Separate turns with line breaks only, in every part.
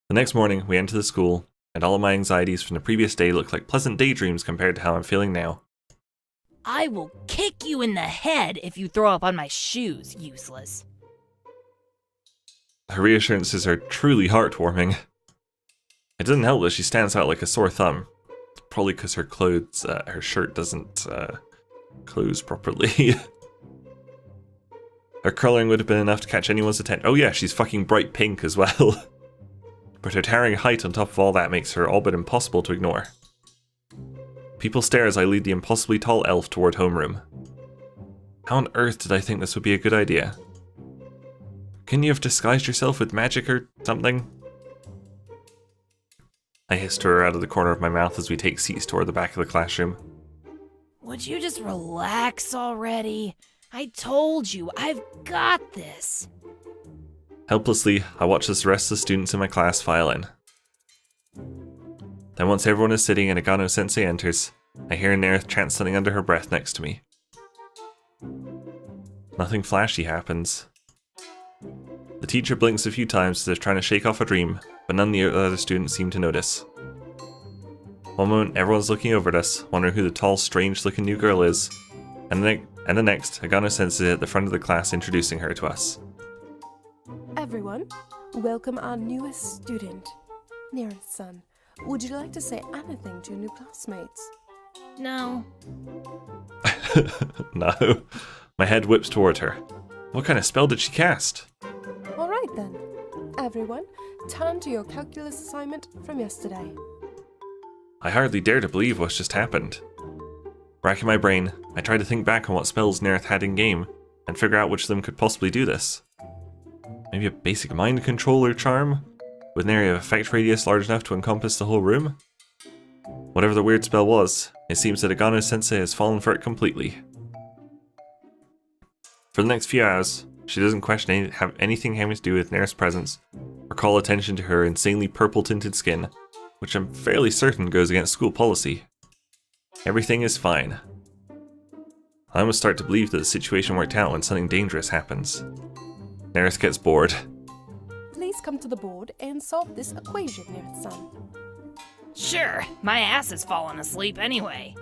The next morning, we enter the school, and all of my anxieties from the previous day look like pleasant daydreams compared to how I'm feeling now.
I will kick you in the head if you throw up on my shoes, useless.
Her reassurances are truly heartwarming. It doesn't help that she stands out like a sore thumb. Probably because her clothes, her shirt doesn't close properly. Her colouring would have been enough to catch anyone's attention. Oh yeah, she's fucking bright pink as well. But her towering height on top of all that makes her all but impossible to ignore. People stare as I lead the impossibly tall elf toward homeroom. How on earth did I think this would be a good idea? Couldn't you have disguised yourself with magic or something? I hissed to her out of the corner of my mouth as we take seats toward the back of the classroom.
Would you just relax already? I told you, I've got this.
Helplessly, I watch as the rest of the students in my class file in. Then once everyone is sitting and Agano-sensei enters, I hear Nerith chant something under her breath next to me. Nothing flashy happens. The teacher blinks a few times as if trying to shake off a dream, but none of the other students seem to notice. One moment, everyone's looking over at us, wondering who the tall, strange-looking new girl is, and the next, Agano-sensei at the front of the class introducing her to us.
Everyone, welcome our newest student, Nerith-san. Would you like to say anything to your new classmates?
No.
No. My head whips toward her. What kind of spell did she cast?
All right then. Everyone, turn to your calculus assignment from yesterday.
I hardly dare to believe what's just happened. Racking my brain, I try to think back on what spells Nerith had in game, and figure out which of them could possibly do this. Maybe a basic mind control or charm? With an area of effect radius large enough to encompass the whole room? Whatever the weird spell was, it seems that Agano-sensei has fallen for it completely. For the next few hours, she doesn't question anything having to do with Nerith's presence, or call attention to her insanely purple-tinted skin, which I'm fairly certain goes against school policy. Everything is fine. I almost start to believe that the situation worked out when something dangerous happens. Nerith gets bored.
Please come to the board and solve this equation, Nerith-san.
Sure, my ass has fallen asleep anyway.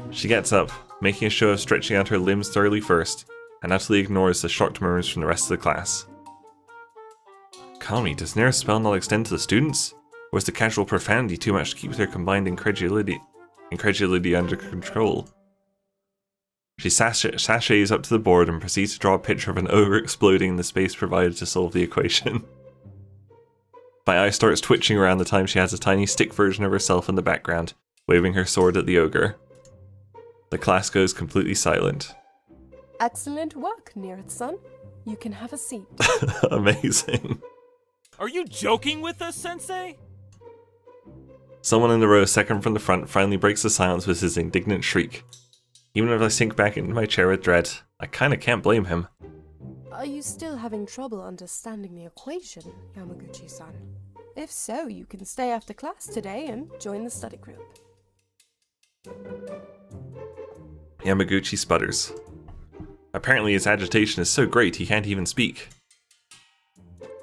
She gets up, making a show of stretching out her limbs thoroughly first, and utterly ignores the shocked murmurs from the rest of the class. Call me, does Nerith's spell not extend to the students? Or is the casual profanity too much to keep their combined incredulity under control? She sachets up to the board and proceeds to draw a picture of an ogre exploding in the space provided to solve the equation. My eye starts twitching around the time she has a tiny stick version of herself in the background, waving her sword at the ogre. The class goes completely silent.
Excellent work, Nerith-san. You can have a seat.
Amazing.
Are you joking with us, Sensei?
Someone in the row second from the front finally breaks the silence with his indignant shriek. Even if I sink back into my chair with dread, I kinda can't blame him.
Are you still having trouble understanding the equation, Yamaguchi-san? If so, you can stay after class today and join the study group.
Yamaguchi sputters. Apparently his agitation is so great he can't even speak.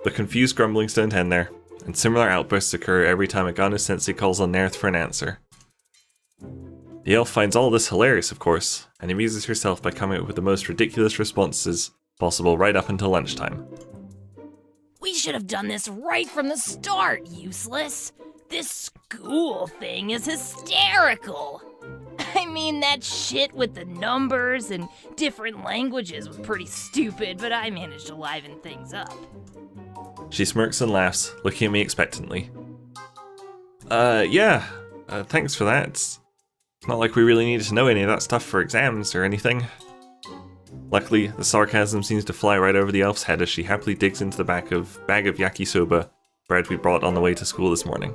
The confused grumblings don't end there, and similar outbursts occur every time Agano-sensei calls on Nerith for an answer. The elf finds all this hilarious, of course, and amuses herself by coming up with the most ridiculous responses possible right up until lunchtime.
We should have done this right from the start, useless. This school thing is hysterical. I mean, that shit with the numbers and different languages was pretty stupid, but I managed to liven things up.
She smirks and laughs, looking at me expectantly. Yeah. Thanks for that. It's not like we really needed to know any of that stuff for exams or anything. Luckily, the sarcasm seems to fly right over the elf's head as she happily digs into the bag of yakisoba bread we brought on the way to school this morning.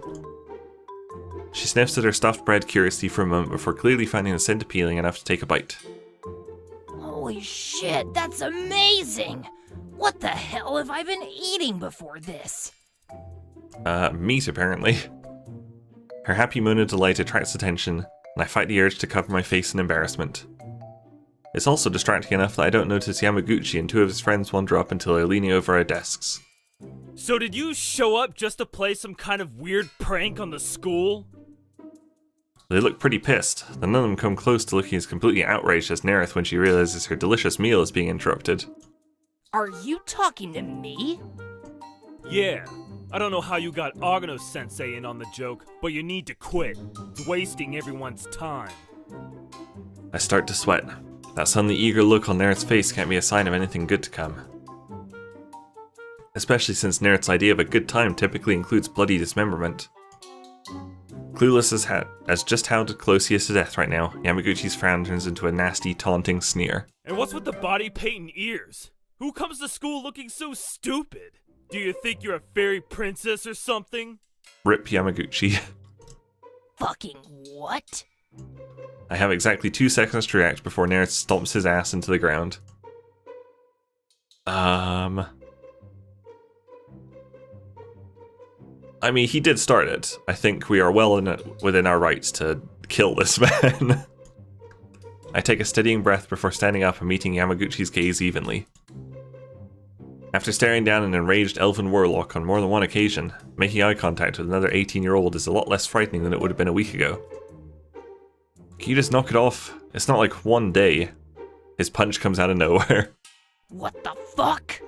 She sniffs at her stuffed bread curiously for a moment before clearly finding the scent appealing enough to take a bite.
Holy shit, that's amazing! What the hell have I been eating before this?
Meat apparently. Her happy moan of delight attracts attention, and I fight the urge to cover my face in embarrassment. It's also distracting enough that I don't notice Yamaguchi and two of his friends wander up until they're leaning over our desks.
So did you show up just to play some kind of weird prank on the school?
They look pretty pissed, though none of them come close to looking as completely outraged as Nerith when she realizes her delicious meal is being interrupted.
Are you talking to me?
Yeah. I don't know how you got Agano-sensei in on the joke, but you need to quit. It's wasting everyone's time.
I start to sweat. That suddenly eager look on Nerith's face can't be a sign of anything good to come. Especially since Nerith's idea of a good time typically includes bloody dismemberment. Clueless as just how close he is to death right now, Yamaguchi's frown turns into a nasty, taunting sneer.
And what's with the body paint and ears? Who comes to school looking so stupid? Do you think you're a fairy princess or something?
Rip Yamaguchi.
Fucking what?
I have exactly 2 seconds to react before Nerith stomps his ass into the ground. I mean, he did start it. I think we are well within our rights to kill this man. I take a steadying breath before standing up and meeting Yamaguchi's gaze evenly. After staring down an enraged elven warlock on more than one occasion, making eye contact with another 18-year-old is a lot less frightening than it would have been a week ago. Can you just knock it off? It's not like one day. His punch comes out of nowhere.
What the fuck?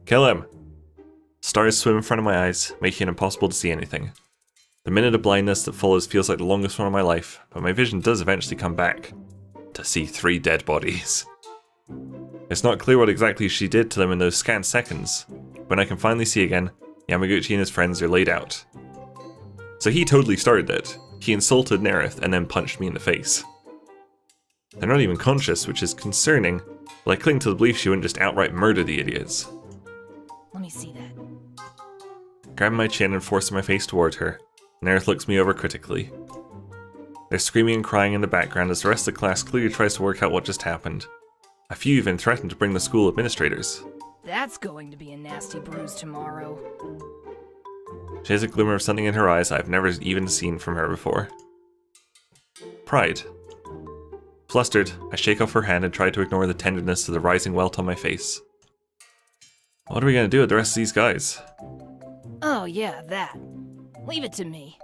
Kill him! Stars swim in front of my eyes, making it impossible to see anything. The minute of blindness that follows feels like the longest one of my life, but my vision does eventually come back. To see 3 dead bodies. It's not clear what exactly she did to them in those scant seconds. When I can finally see again, Yamaguchi and his friends are laid out. So he totally started it. He insulted Nerith and then punched me in the face. They're not even conscious, which is concerning, but I cling to the belief she wouldn't just outright murder the idiots.
Let me see that.
Grabbing my chin and forcing my face toward her, Nerith looks me over critically. They're screaming and crying in the background as the rest of the class clearly tries to work out what just happened. A few even threaten to bring the school administrators.
That's going to be a nasty bruise tomorrow.
She has a glimmer of something in her eyes I've never even seen from her before. Pride. Flustered, I shake off her hand and try to ignore the tenderness of the rising welt on my face. What are we gonna do with the rest of these guys?
Oh yeah, that. Leave it to me.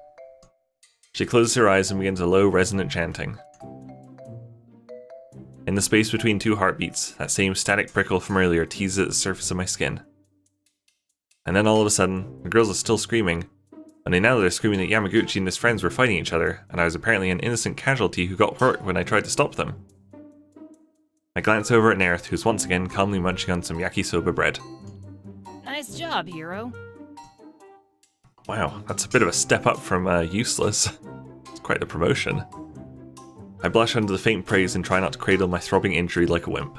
She closes her eyes and begins a low, resonant chanting. In the space between 2 heartbeats, that same static prickle from earlier teases at the surface of my skin. And then all of a sudden, the girls are still screaming, only now they're screaming that Yamaguchi and his friends were fighting each other, and I was apparently an innocent casualty who got hurt when I tried to stop them. I glance over at Nerith, who's once again calmly munching on some yakisoba bread.
Nice job, hero.
Wow, that's a bit of a step up from useless. It's quite the promotion. I blush under the faint praise and try not to cradle my throbbing injury like a wimp.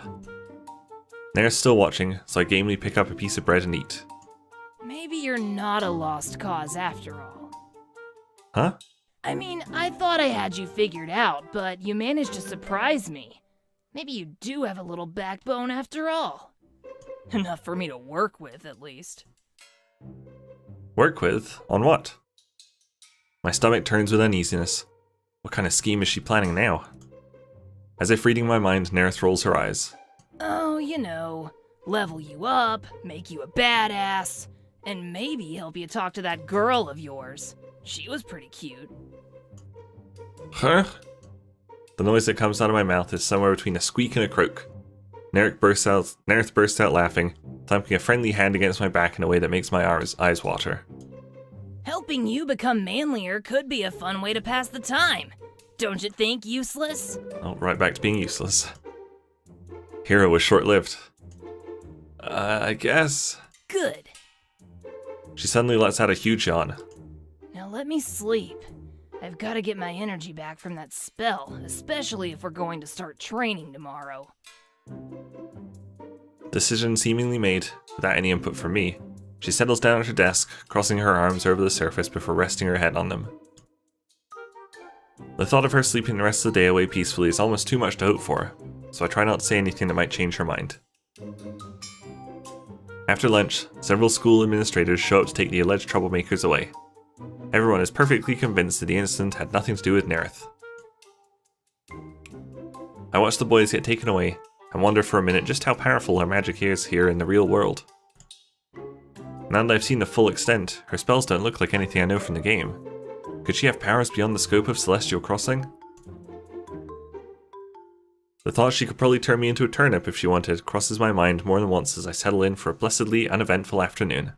Nerith's still watching, so I gamely pick up a piece of bread and eat.
Maybe you're not a lost cause after all.
Huh?
I mean, I thought I had you figured out, but you managed to surprise me. Maybe you do have a little backbone after all. Enough for me to work with, at least.
Work with? On what? My stomach turns with uneasiness. What kind of scheme is she planning now? As if reading my mind, Nerith rolls her eyes.
Oh, you know, level you up, make you a badass, and maybe help you talk to that girl of yours. She was pretty cute.
Huh? The noise that comes out of my mouth is somewhere between a squeak and a croak. Nerith bursts out laughing, thumping a friendly hand against my back in a way that makes my eyes water.
Helping you become manlier could be a fun way to pass the time. Don't you think, useless?
Oh, right back to being useless. Hero was short-lived. I guess.
Good.
She suddenly lets out a huge yawn.
Now let me sleep. I've got to get my energy back from that spell, especially if we're going to start training tomorrow.
Decision seemingly made, without any input from me, she settles down at her desk, crossing her arms over the surface before resting her head on them. The thought of her sleeping the rest of the day away peacefully is almost too much to hope for, so I try not to say anything that might change her mind. After lunch, several school administrators show up to take the alleged troublemakers away. Everyone is perfectly convinced that the incident had nothing to do with Nerith. I watch the boys get taken away, and wonder for a minute just how powerful our magic is here in the real world. Now that I've seen the full extent, her spells don't look like anything I know from the game. Could she have powers beyond the scope of Celestial Crossing? The thought she could probably turn me into a turnip if she wanted crosses my mind more than once as I settle in for a blessedly uneventful afternoon.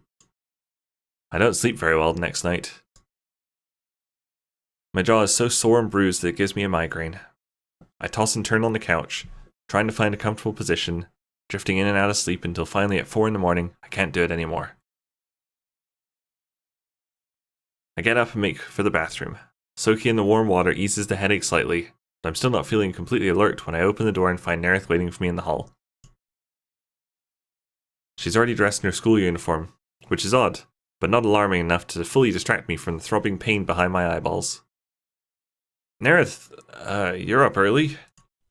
I don't sleep very well the next night. My jaw is so sore and bruised that it gives me a migraine. I toss and turn on the couch, trying to find a comfortable position, drifting in and out of sleep until finally at 4 in the morning, I can't do it anymore. I get up and make for the bathroom. Soaking in the warm water eases the headache slightly, but I'm still not feeling completely alert when I open the door and find Nerith waiting for me in the hall. She's already dressed in her school uniform, which is odd, but not alarming enough to fully distract me from the throbbing pain behind my eyeballs. Nerith, you're up early?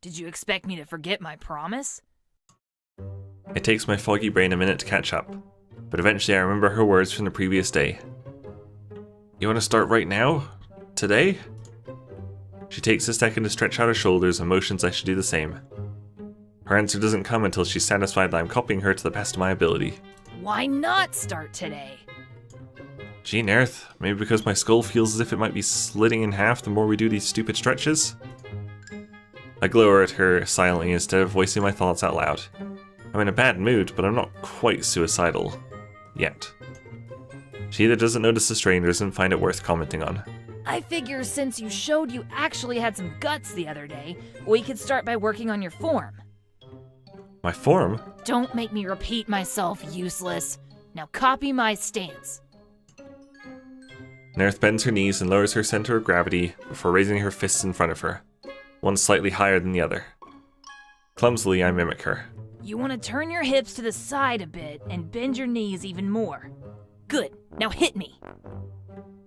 Did you expect me to forget my promise?
It takes my foggy brain a minute to catch up, but eventually I remember her words from the previous day. You want to start right now? Today? She takes a second to stretch out her shoulders and motions I should do the same. Her answer doesn't come until she's satisfied that I'm copying her to the best of my ability.
Why not start today?
Gee, Nerith, maybe because my skull feels as if it might be slitting in half the more we do these stupid stretches? I glower at her silently instead of voicing my thoughts out loud. I'm in a bad mood, but I'm not quite suicidal. Yet. She either doesn't notice the strain or doesn't find it worth commenting on.
I figure since you showed you actually had some guts the other day, we could start by working on your form.
My form?
Don't make me repeat myself, useless. Now copy my stance.
Nerith bends her knees and lowers her center of gravity before raising her fists in front of her, one slightly higher than the other. Clumsily, I mimic her.
You want to turn your hips to the side a bit and bend your knees even more. Good, now hit me.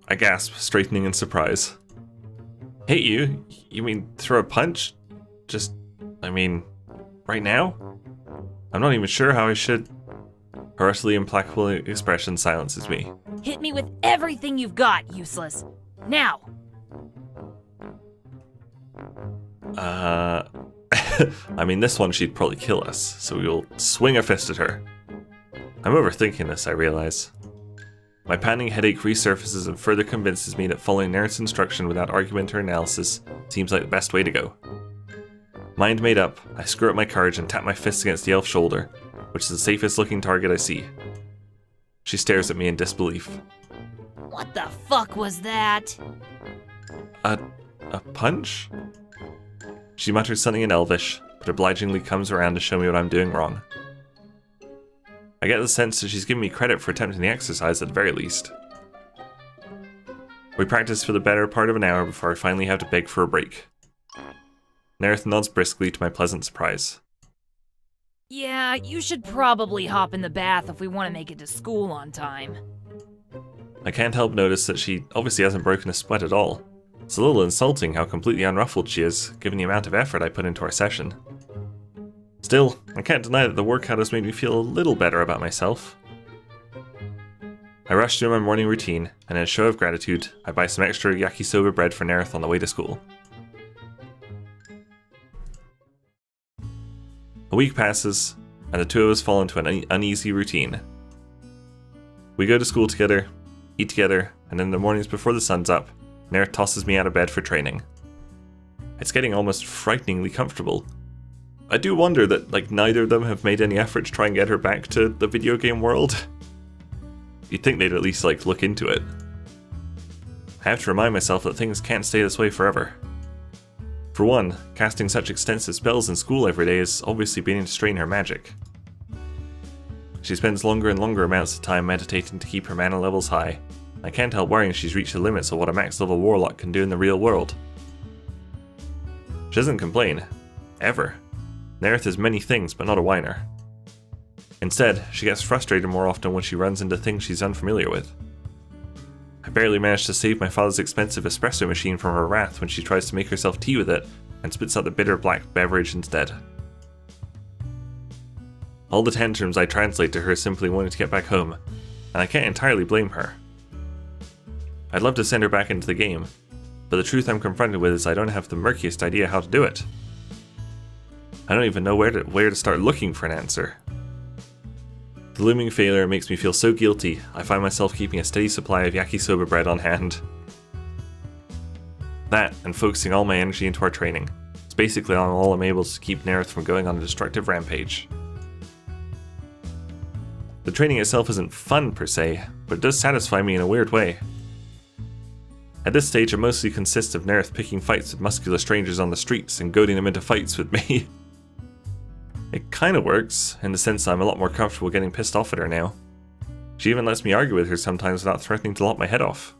I gasp, straightening in surprise. Hit you? You mean throw a punch? Right now? I'm not even sure how I should... Her utterly implacable expression silences me.
Hit me with everything you've got, useless. Now!
This one she'd probably kill us, so we will swing a fist at her. I'm overthinking this, I realize. My panning headache resurfaces and further convinces me that following Nerith's instruction without argument or analysis seems like the best way to go. Mind made up, I screw up my courage and tap my fist against the elf's shoulder, which is the safest looking target I see. She stares at me in disbelief.
What the fuck was that?
A punch? She mutters something in Elvish, but obligingly comes around to show me what I'm doing wrong. I get the sense that she's giving me credit for attempting the exercise at the very least. We practice for the better part of an hour before I finally have to beg for a break. Nerith nods briskly to my pleasant surprise.
Yeah, you should probably hop in the bath if we want to make it to school on time.
I can't help notice that she obviously hasn't broken a sweat at all. It's a little insulting how completely unruffled she is, given the amount of effort I put into our session. Still, I can't deny that the workout has made me feel a little better about myself. I rush through my morning routine, and in a show of gratitude, I buy some extra yakisoba bread for Nerith on the way to school. A week passes, and the two of us fall into an uneasy routine. We go to school together, eat together, and in the mornings before the sun's up, Nerith tosses me out of bed for training. It's getting almost frighteningly comfortable. I do wonder that, neither of them have made any effort to try and get her back to the video game world. You'd think they'd at least, look into it. I have to remind myself that things can't stay this way forever. For one, casting such extensive spells in school every day is obviously beginning to strain her magic. She spends longer and longer amounts of time meditating to keep her mana levels high. I can't help worrying she's reached the limits of what a max level warlock can do in the real world. She doesn't complain. Ever. Nerith is many things, but not a whiner. Instead, she gets frustrated more often when she runs into things she's unfamiliar with. I barely managed to save my father's expensive espresso machine from her wrath when she tries to make herself tea with it and spits out the bitter black beverage instead. All the tantrums I translate to her as simply wanting to get back home, and I can't entirely blame her. I'd love to send her back into the game, but the truth I'm confronted with is I don't have the murkiest idea how to do it. I don't even know where to start looking for an answer. The looming failure makes me feel so guilty, I find myself keeping a steady supply of yakisoba bread on hand. That, and focusing all my energy into our training. It's basically all I'm able to keep Nerith from going on a destructive rampage. The training itself isn't fun per se, but it does satisfy me in a weird way. At this stage it mostly consists of Nerith picking fights with muscular strangers on the streets and goading them into fights with me. It kinda works, in the sense that I'm a lot more comfortable getting pissed off at her now. She even lets me argue with her sometimes without threatening to lop my head off.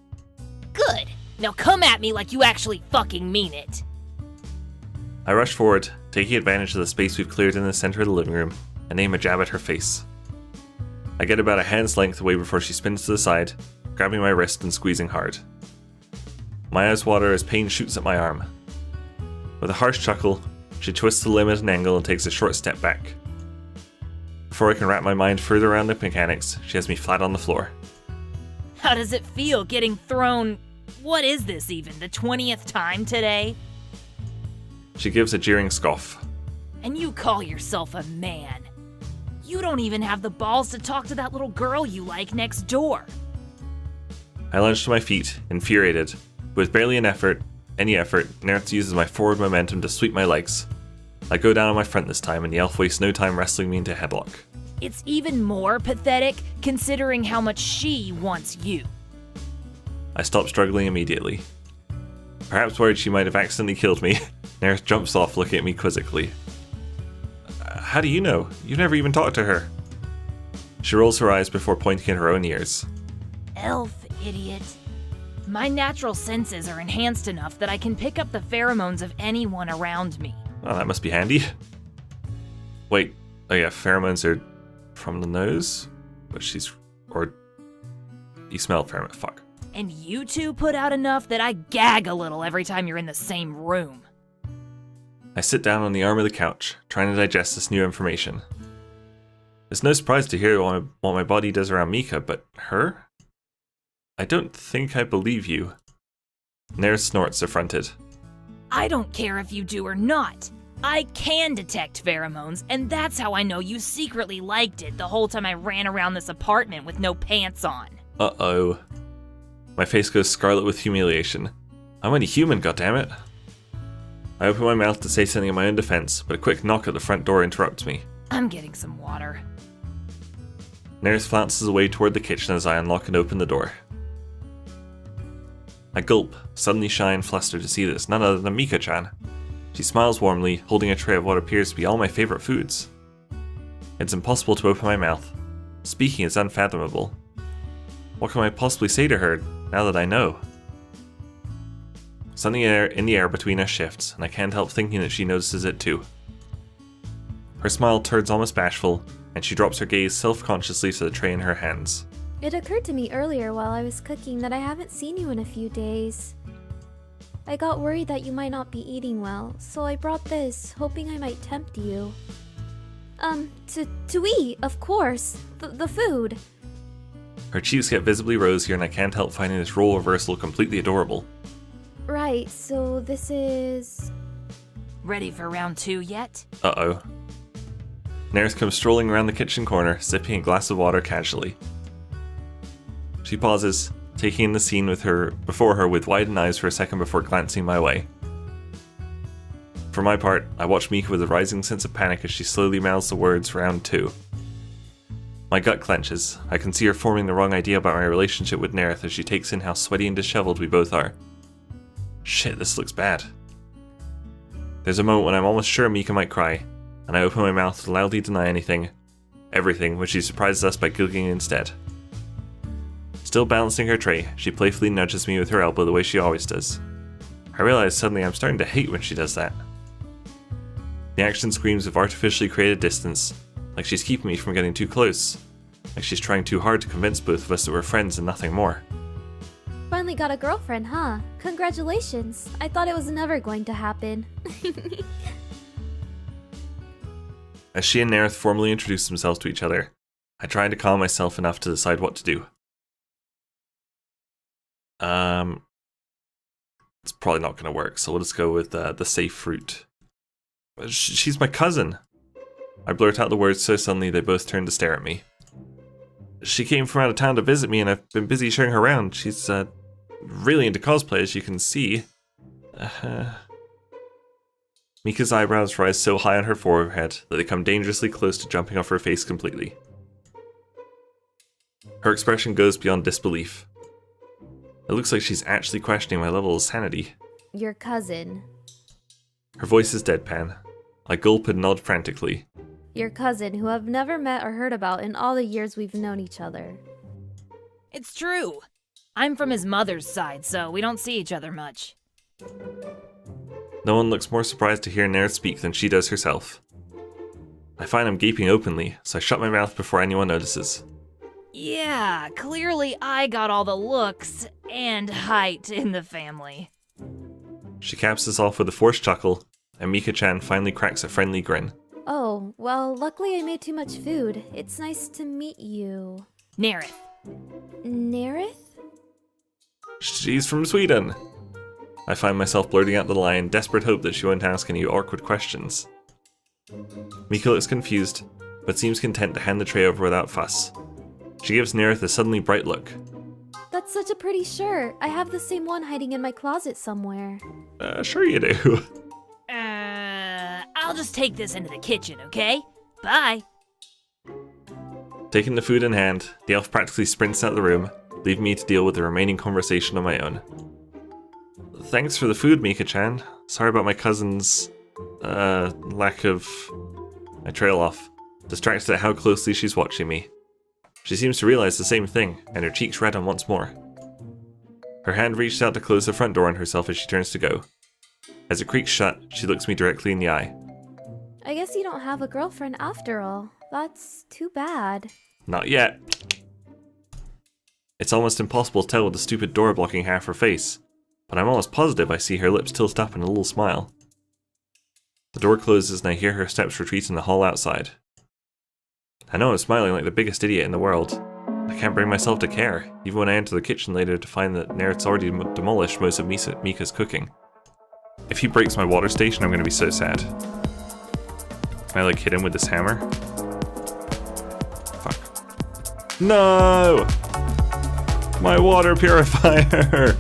Good. Now come at me like you actually fucking mean it.
I rush forward, taking advantage of the space we've cleared in the center of the living room, and aim a jab at her face. I get about a hand's length away before she spins to the side, grabbing my wrist and squeezing hard. My eyes water as pain shoots at my arm. With a harsh chuckle, she twists the limb at an angle and takes a short step back. Before I can wrap my mind further around the mechanics, she has me flat on the floor.
How does it feel getting thrown... What is this even, the 20th time today?
She gives a jeering scoff.
And you call yourself a man. You don't even have the balls to talk to that little girl you like next door.
I lunge to my feet, infuriated. With barely any effort, Nerith uses my forward momentum to sweep my legs. I go down on my front this time, and the elf wastes no time wrestling me into a headlock.
It's even more pathetic considering how much she wants you.
I stop struggling immediately. Perhaps worried she might have accidentally killed me, Nerith jumps off looking at me quizzically. How do you know? You never even talked to her. She rolls her eyes before pointing at her own ears.
Elf, idiot. My natural senses are enhanced enough that I can pick up the pheromones of anyone around me.
Oh, that must be handy. Wait, oh yeah, pheromones are from the nose? But or you smell pheromone, fuck.
And you two put out enough that I gag a little every time you're in the same room.
I sit down on the arm of the couch, trying to digest this new information. It's no surprise to hear what my body does around Mika, but her? I don't think I believe you. Nerith snorts affronted.
I don't care if you do or not. I can detect pheromones, and that's how I know you secretly liked it the whole time I ran around this apartment with no pants on.
Uh-oh. My face goes scarlet with humiliation. I'm only human, goddammit. I open my mouth to say something in my own defense, but a quick knock at the front door interrupts me.
I'm getting some water.
Nerith flounces away toward the kitchen as I unlock and open the door. I gulp, suddenly shy and flustered to see that it's none other than Mika-chan. She smiles warmly, holding a tray of what appears to be all my favorite foods. It's impossible to open my mouth. Speaking is unfathomable. What can I possibly say to her, now that I know? Something in the air between us shifts, and I can't help thinking that she notices it too. Her smile turns almost bashful, and she drops her gaze self-consciously to the tray in her hands.
It occurred to me earlier while I was cooking that I haven't seen you in a few days. I got worried that you might not be eating well, so I brought this, hoping I might tempt you. To eat, of course. The food.
Her cheeks get visibly rosier, and I can't help finding this role reversal completely adorable.
Right, so this is...
Ready for round 2 yet?
Uh-oh. Nerith comes strolling around the kitchen corner, sipping a glass of water casually. She pauses, taking in the scene before her with widened eyes for a second before glancing my way. For my part, I watch Mika with a rising sense of panic as she slowly mouths the words round 2. My gut clenches. I can see her forming the wrong idea about my relationship with Nerith as she takes in how sweaty and disheveled we both are. Shit, this looks bad. There's a moment when I'm almost sure Mika might cry, and I open my mouth to loudly deny everything, when she surprises us by giggling instead. Still balancing her tray, she playfully nudges me with her elbow the way she always does. I realize suddenly I'm starting to hate when she does that. The action screams of artificially created distance, like she's keeping me from getting too close, like she's trying too hard to convince both of us that we're friends and nothing more.
Finally got a girlfriend, huh? Congratulations. I thought it was never going to happen.
As she and Nerith formally introduce themselves to each other, I try to calm myself enough to decide what to do. It's probably not going to work, so we'll just go with the safe route. She's my cousin! I blurt out the words so suddenly they both turn to stare at me. She came from out of town to visit me and I've been busy showing her around. She's, really into cosplay, as you can see. Mika's eyebrows rise so high on her forehead that they come dangerously close to jumping off her face completely. Her expression goes beyond disbelief. It looks like she's actually questioning my level of sanity.
Your cousin.
Her voice is deadpan. I gulp and nod frantically.
Your cousin, who I've never met or heard about in all the years we've known each other.
It's true. I'm from his mother's side, so we don't see each other much.
No one looks more surprised to hear Nerith speak than she does herself. I find I'm gaping openly, so I shut my mouth before anyone notices.
Yeah, clearly I got all the looks and height in the family.
She caps us off with a forced chuckle, and Mika-chan finally cracks a friendly grin.
Oh, well, luckily I made too much food. It's nice to meet you.
Nerith.
Nerith?
She's from Sweden! I find myself blurting out the lie in desperate hope that she won't ask any awkward questions. Mika looks confused, but seems content to hand the tray over without fuss. She gives Nerith a suddenly bright look.
That's such a pretty shirt. I have the same one hiding in my closet somewhere.
Sure you do.
I'll just take this into the kitchen, okay? Bye.
Taking the food in hand, the elf practically sprints out of the room, leaving me to deal with the remaining conversation on my own. Thanks for the food, Mika-chan. Sorry about my cousin's, lack of... I trail off, distracted at how closely she's watching me. She seems to realize the same thing, and her cheeks redden once more. Her hand reaches out to close the front door on herself as she turns to go. As it creaks shut, she looks me directly in the eye.
I guess you don't have a girlfriend after all. That's too bad.
Not yet. It's almost impossible to tell with the stupid door blocking half her face, but I'm almost positive I see her lips tilt up in a little smile. The door closes and I hear her steps retreat in the hall outside. I know I'm smiling like the biggest idiot in the world. I can't bring myself to care, even when I enter the kitchen later to find that Nerith's already demolished most of Mika's cooking. If he breaks my water station, I'm going to be so sad. Can I, like, hit him with this hammer? Fuck. No! My water purifier!